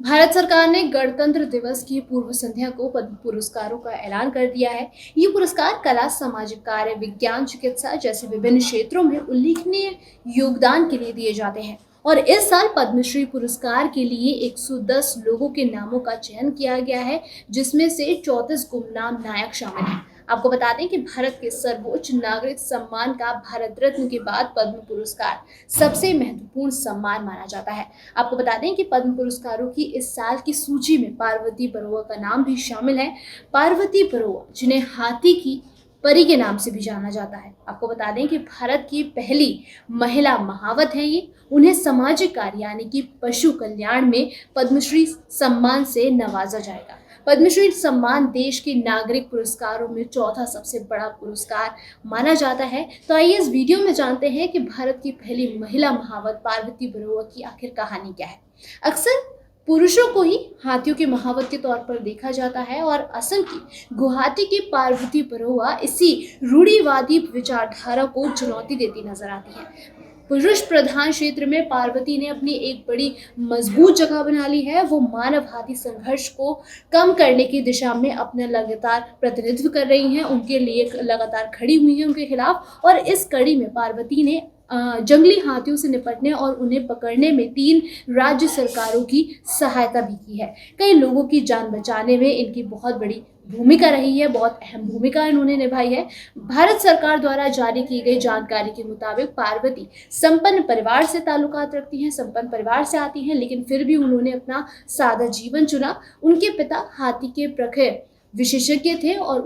भारत सरकार ने गणतंत्र दिवस की पूर्व संध्या को पद्म पुरस्कारों का ऐलान कर दिया है। ये पुरस्कार कला, सामाजिक कार्य, विज्ञान, चिकित्सा जैसे विभिन्न क्षेत्रों में उल्लेखनीय योगदान के लिए दिए जाते हैं। और इस साल पद्मश्री पुरस्कार के लिए 110 लोगों के नामों का चयन किया गया है, जिसमें से 34 गुमनाम नायक शामिल हैं। आपको बता दें कि भारत के सर्वोच्च नागरिक सम्मान का भारत रत्न के बाद पद्म पुरस्कार सबसे महत्वपूर्ण सम्मान माना जाता है। आपको बता दें कि पद्म पुरस्कारों की इस साल की सूची में पार्वती बरुआ का नाम भी शामिल है। पार्वती बरुआ, जिन्हें हाथी की परी के नाम से भी जाना जाता है, आपको बता दें कि भारत की पहली महिला महावत है ये। उन्हें सामाजिक कार्य यानी कि पशु कल्याण में पद्मश्री सम्मान से नवाजा जाएगा। पद्मश्री सम्मान देश के नागरिक पुरस्कारों में चौथा सबसे बड़ा पुरस्कार माना जाता है। तो आइए इस वीडियो में जानते हैं कि भारत की पहली महिला महावत पार्वती बरुआ की आखिर कहानी क्या है। अक्सर पुरुषों को ही हाथियों के महावत के तौर पर देखा जाता है और असम की गुवाहाटी की पार्वती बरुआ इसी रूढ़िवादी विचारधारा को चुनौती देती नजर आती है। पुरुष प्रधान क्षेत्र में पार्वती ने अपनी एक बड़ी मजबूत जगह बना ली है। वो मानव हाथी संघर्ष को कम करने की दिशा में अपना लगातार प्रतिनिधित्व कर रही हैं, उनके लिए लगातार खड़ी हुई हैं उनके खिलाफ। और इस कड़ी में पार्वती ने जंगली हाथियों से निपटने और उन्हें पकड़ने में 3 राज्य सरकारों की सहायता भी की है। कई लोगों की जान बचाने में इनकी बहुत बड़ी भूमिका रही है, बहुत अहम भूमिका इन्होंने निभाई है। भारत सरकार द्वारा जारी की गई जानकारी के मुताबिक पार्वती संपन्न परिवार से ताल्लुकात रखती हैं, संपन्न परिवार से आती हैं, लेकिन फिर भी उन्होंने अपना सादा जीवन चुना। उनके पिता हाथी के प्रखर विशेषज्ञ थे और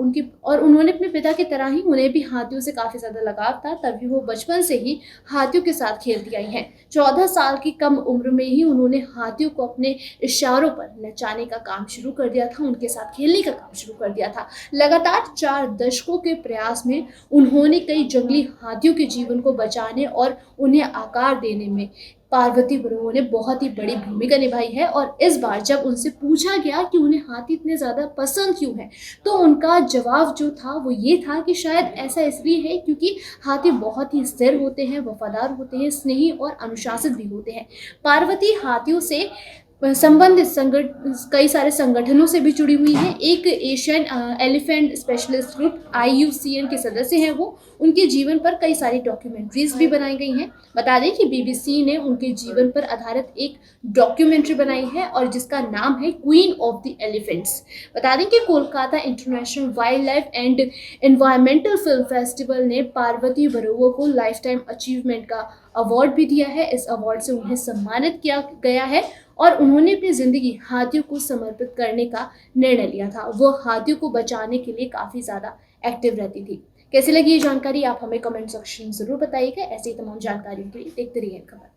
उन्होंने अपने पिता की तरह ही उन्हें भी हाथियों से काफी ज्यादा लगाव था, तभी वो बचपन से ही हाथियों के साथ खेलती आई हैं। 14 साल की कम उम्र में ही उन्होंने हाथियों को अपने इशारों पर नचाने का काम शुरू कर दिया था, उनके साथ खेलने का काम शुरू कर दिया था। लगातार 4 दशकों के प्रयास में उन्होंने कई जंगली हाथियों के जीवन को बचाने और उन्हें आकार देने में पार्वती बरुआ ने बहुत ही बड़ी भूमिका निभाई है। और इस बार जब उनसे पूछा गया कि उन्हें हाथी इतने ज़्यादा पसंद क्यों है, तो उनका जवाब जो था वो ये था कि शायद ऐसा इसलिए है क्योंकि हाथी बहुत ही स्थिर होते हैं, वफादार होते हैं, स्नेही और अनुशासित भी होते हैं। पार्वती हाथियों से संबंधित कई सारे संगठनों से भी जुड़ी हुई है। एक Asian elephant specialist group IUCN के सदस्य हैं वो। उनके जीवन पर कई सारी डॉक्यूमेंट्रीज भी बनाई गई हैं। बता दें कि BBC ने उनके जीवन पर आधारित एक डॉक्यूमेंट्री बनाई है और जिसका नाम है क्वीन ऑफ द एलिफेंट्स। बता दें कि Kolkata international wild life and environmental film festival ने पार्वती बरुआ को लाइफ टाइम अचीवमेंट का अवार्ड भी दिया है। इस अवार्ड से उन्हें सम्मानित किया गया है और उन्होंने अपनी जिंदगी हाथियों को समर्पित करने का निर्णय लिया था। वो हाथियों को बचाने के लिए काफी ज्यादा एक्टिव रहती थी। कैसी लगी ये जानकारी आप हमें कमेंट सेक्शन में जरूर बताइएगा। ऐसी तमाम जानकारियों के लिए देखते रहिए खबर।